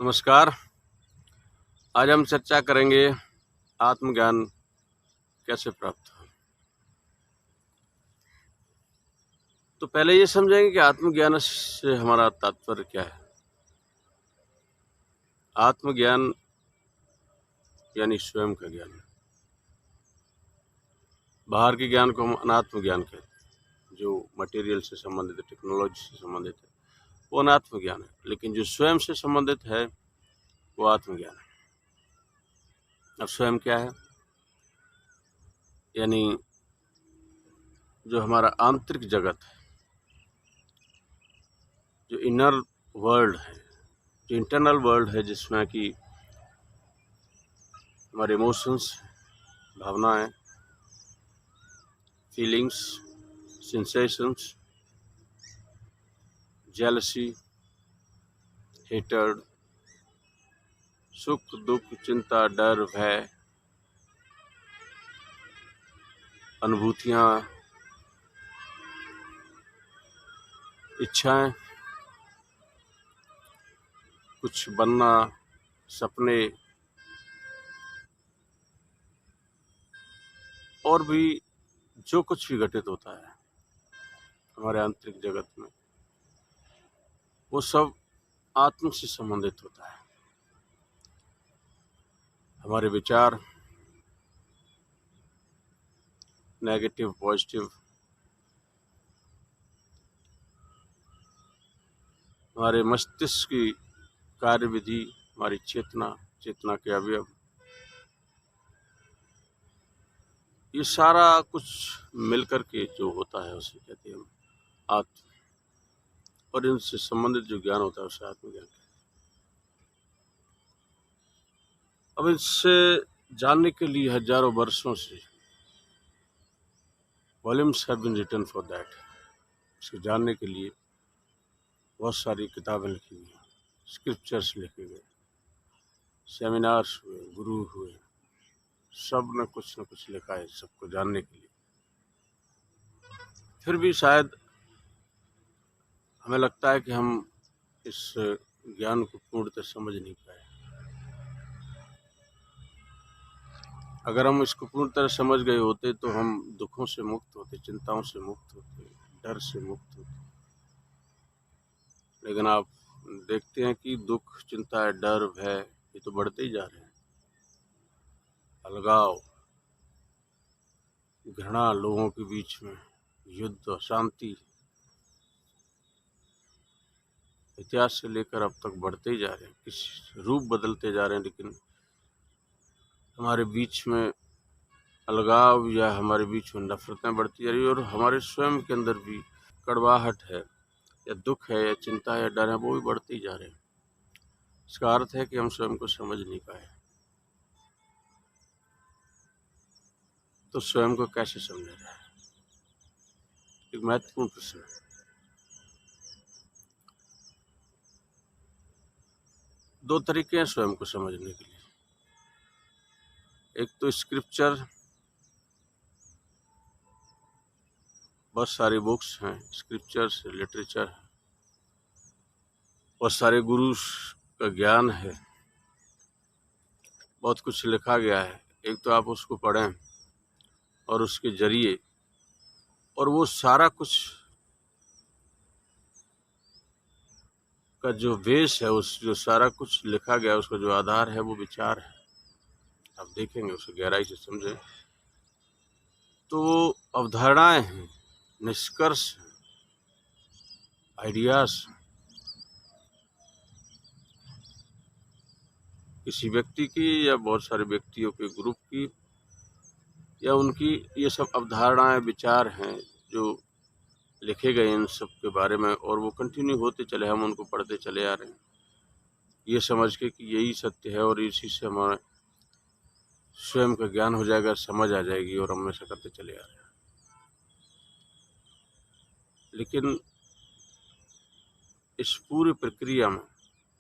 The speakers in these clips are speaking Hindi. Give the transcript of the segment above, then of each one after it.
नमस्कार। आज हम चर्चा करेंगे आत्मज्ञान कैसे प्राप्त हो। तो पहले ये समझेंगे कि आत्मज्ञान से हमारा तात्पर्य क्या है। आत्मज्ञान यानी स्वयं का ज्ञान। बाहर के ज्ञान को हम अनात्म ज्ञान कहते हैं, जो मटेरियल से संबंधित है, टेक्नोलॉजी से संबंधित है, वो अनात्म ज्ञान है। लेकिन जो स्वयं से संबंधित है वो आत्मज्ञान है। अब स्वयं क्या है? यानी जो हमारा आंतरिक जगत है, जो इनर वर्ल्ड है, जो इंटरनल वर्ल्ड है, जिसमें कि हमारे इमोशंस, भावनाएं, फीलिंग्स, सेंसेशंस, जेलसी, हेटर्ड, सुख दुख, चिंता, डर, भय, अनुभूतियां, इच्छाएं, कुछ बनना, सपने और भी जो कुछ भी घटित होता है हमारे आंतरिक जगत में, वो सब आत्म से संबंधित होता है। हमारे विचार, नेगेटिव, पॉजिटिव, हमारे मस्तिष्क की कार्यविधि, हमारी चेतना, चेतना के अवयव, ये सारा कुछ मिलकर के जो होता है उसे कहते हैं हम आत्म। और इनसे संबंधित जो ज्ञान होता है उसे आत्मज्ञान कहते हैं। अब इससे जानने के लिए हजारों वर्षों से volumes have been written for that. इसको जानने के लिए बहुत सारी किताबें लिखी गई, स्क्रिप्चर्स लिखे गए, सेमिनार्स हुए, गुरु हुए, सब ने कुछ न कुछ लिखा है सबको जानने के लिए। फिर भी शायद हमें लगता है कि हम इस ज्ञान को पूर्णतः समझ नहीं पाए। अगर हम इसको पूर्ण तरह समझ गए होते तो हम दुखों से मुक्त होते, चिंताओं से मुक्त होते, डर से मुक्त होते। लेकिन आप देखते हैं कि दुख, चिंता, डर, भय ये तो बढ़ते ही जा रहे हैं। अलगाव, घृणा लोगों के बीच में, युद्ध, अशांति इतिहास से लेकर अब तक बढ़ते ही जा रहे हैं, किस रूप बदलते जा रहे हैं। लेकिन हमारे बीच में अलगाव या हमारे बीच में नफरतें बढ़ती जा रही है, और हमारे स्वयं के अंदर भी कड़वाहट है या दुख है या चिंता या डर है, वो भी बढ़ते ही जा रहे हैं। इसका अर्थ है कि हम स्वयं को समझ नहीं पाए। तो स्वयं को कैसे समझा जाए? एक महत्वपूर्ण प्रश्न है। दो तरीके हैं स्वयं को समझने के लिए। एक तो स्क्रिप्चर, बहुत सारी बुक्स हैं, स्क्रिप्चर्स, लिटरेचर है, बहुत सारे गुरु का ज्ञान है, बहुत कुछ लिखा गया है। एक तो आप उसको पढ़ें और उसके जरिए, और वो सारा कुछ का जो बेस है, उस जो सारा कुछ लिखा गया है उसका जो आधार है वो विचार है। आप देखेंगे, उसे गहराई से समझें तो अवधारणाएं हैं, निष्कर्ष हैं, आइडियाज। किसी व्यक्ति की या बहुत सारे व्यक्तियों के ग्रुप की या उनकी ये सब अवधारणाएं, विचार हैं जो लिखे गए इन सब के बारे में, और वो कंटिन्यू होते चले, हम उनको पढ़ते चले आ रहे हैं ये समझ के कि यही सत्य है और इसी से हमारा स्वयं का ज्ञान हो जाएगा, समझ आ जाएगी, और हम ऐसा करते चले आ रहे हैं। लेकिन इस पूरी प्रक्रिया में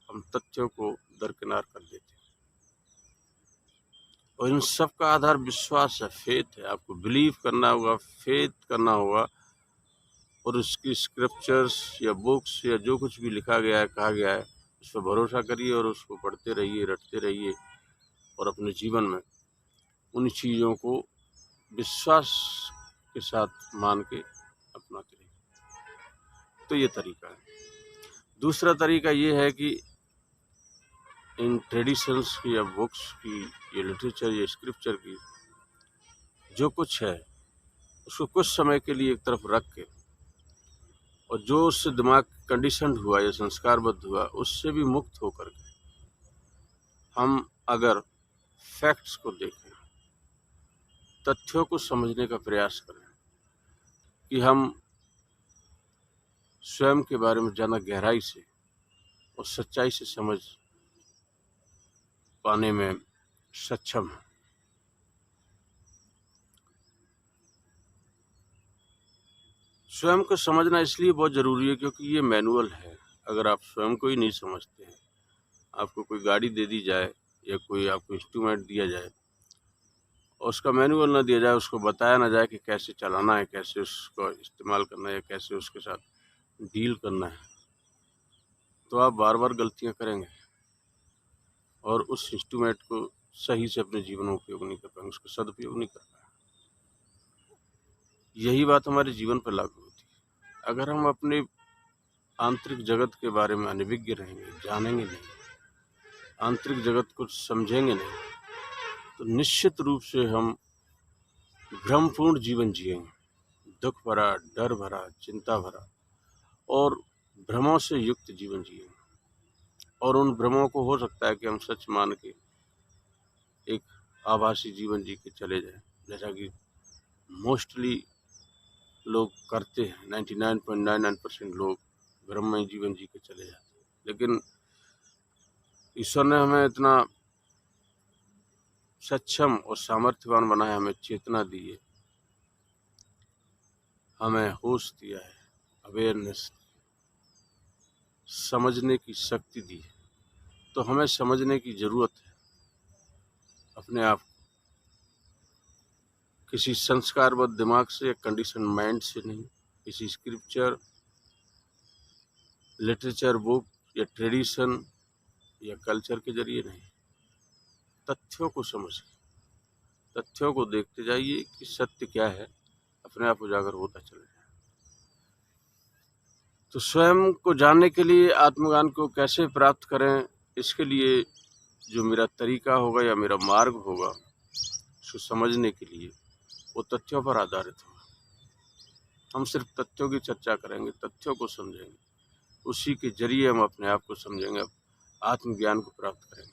हम तथ्यों को दरकिनार कर देते हैं, और इन सब का आधार विश्वास है, फेथ है। आपको बिलीव करना होगा, फेथ करना होगा, और उसकी स्क्रिप्चर्स या बुक्स या जो कुछ भी लिखा गया है, कहा गया है, उस पर भरोसा करिए और उसको पढ़ते रहिए, रटते रहिए और अपने जीवन में उन चीज़ों को विश्वास के साथ मान के अपनाते रहिए। तो ये तरीका है। दूसरा तरीका ये है कि इन ट्रेडिशंस की या बुक्स की, ये लिटरेचर या स्क्रिप्चर की जो कुछ है उसको कुछ समय के लिए एक तरफ रख के, और जो उससे दिमाग कंडीशनड हुआ या संस्कारबद्ध हुआ उससे भी मुक्त होकर के हम अगर फैक्ट्स को देखें, तथ्यों को समझने का प्रयास करें कि हम स्वयं के बारे में ज़्यादा गहराई से और सच्चाई से समझ पाने में सक्षम हैं। स्वयं को समझना इसलिए बहुत ज़रूरी है क्योंकि ये मैनुअल है। अगर आप स्वयं को ही नहीं समझते हैं, आपको कोई गाड़ी दे दी जाए या कोई आपको इंस्ट्रूमेंट दिया जाए और उसका मैनुअल ना दिया जाए, उसको बताया ना जाए कि कैसे चलाना है, कैसे उसको इस्तेमाल करना है, कैसे उसके साथ डील करना है, तो आप बार बार गलतियां करेंगे और उस इंस्ट्रूमेंट को सही से अपने जीवन में उपयोग नहीं कर पाएंगे, उसका सदुपयोग नहीं कर पाएंगे। यही बात हमारे जीवन पर लागू होती है। अगर हम अपने आंतरिक जगत के बारे में अनभिज्ञ रहेंगे, जानेंगे नहीं, आंतरिक जगत को समझेंगे नहीं, तो निश्चित रूप से हम भ्रमपूर्ण जीवन जिएंगे, दुख भरा, डर भरा, चिंता भरा और भ्रमों से युक्त जीवन जिएंगे। और उन भ्रमों को हो सकता है कि हम सच मान के एक आभासी जीवन जी के चले जाएं, जैसा कि मोस्टली लोग करते हैं। 99.99% लोग भ्रममय जीवन जी के चले जाते हैं। लेकिन ईश्वर ने हमें इतना सक्षम और सामर्थ्यवान बनाया, हमें चेतना दी है, हमें होश दिया है, अवेयरनेस, समझने की शक्ति दी है। तो हमें समझने की ज़रूरत है अपने आप को, किसी संस्कारबद्ध दिमाग से या कंडीशन माइंड से नहीं, किसी स्क्रिप्चर, लिटरेचर बुक या ट्रेडिशन या कल्चर के जरिए नहीं। तथ्यों को समझिए, तथ्यों को देखते जाइए कि सत्य क्या है, अपने आप उजागर होता चला जाए। तो स्वयं को जानने के लिए आत्मज्ञान को कैसे प्राप्त करें, इसके लिए जो मेरा तरीका होगा या मेरा मार्ग होगा उसको समझने के लिए, वो तथ्यों पर आधारित होगा। हम सिर्फ तथ्यों की चर्चा करेंगे, तथ्यों को समझेंगे, उसी के जरिए हम अपने आप को समझेंगे, आत्मज्ञान को प्राप्त करेंगे।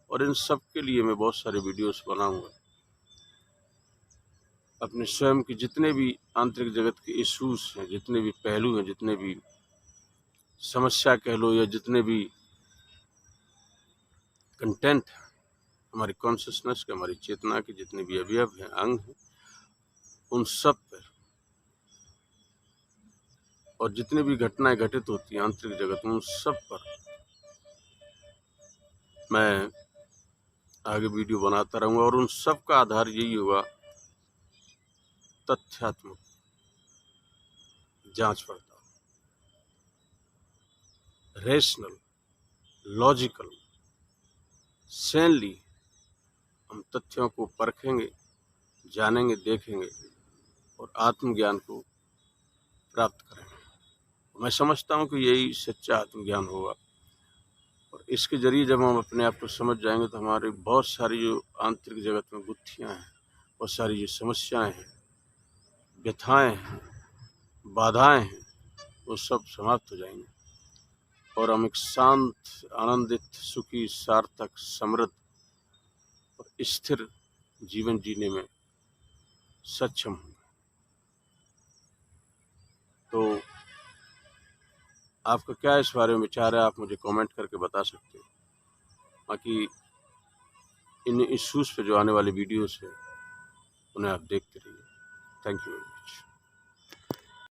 और इन सब के लिए मैं बहुत सारे वीडियोस बनाऊंगा। अपने स्वयं के जितने भी आंतरिक जगत के इश्यूज हैं, जितने भी पहलू हैं, जितने भी समस्या कह लो या जितने भी कंटेंट हैं, हमारी कॉन्शियसनेस के, हमारी चेतना के जितने भी अवयव हैं, अंग हैं, उन सब पर, और जितनी भी घटनाएं घटित होती हैं आंतरिक जगत में, उन सब पर मैं आगे वीडियो बनाता रहूँगा। और उन सब का आधार यही होगा, तथ्यात्मक जांच पड़ताल, रेशनल, लॉजिकल, सैनली हम तथ्यों को परखेंगे, जानेंगे, देखेंगे और आत्मज्ञान को प्राप्त करेंगे। मैं समझता हूँ कि यही सच्चा आत्मज्ञान होगा। और इसके जरिए जब हम अपने आप को समझ जाएंगे तो हमारी बहुत सारी जो आंतरिक जगत में गुत्थियाँ हैं, बहुत सारी जो समस्याएं हैं, व्यथाएं हैं, बाधाएं हैं, वो सब समाप्त हो जाएंगी और हम एक शांत, आनंदित, सुखी, सार्थक, समृद्ध और स्थिर जीवन जीने में सक्षम होंगे। तो आपका क्या इस बारे में विचार है, आप मुझे कमेंट करके बता सकते हो। बाकी इन इश्यूज़ पे जो आने वाले वीडियोस हैं उन्हें आप देखते रहिए। Thank you.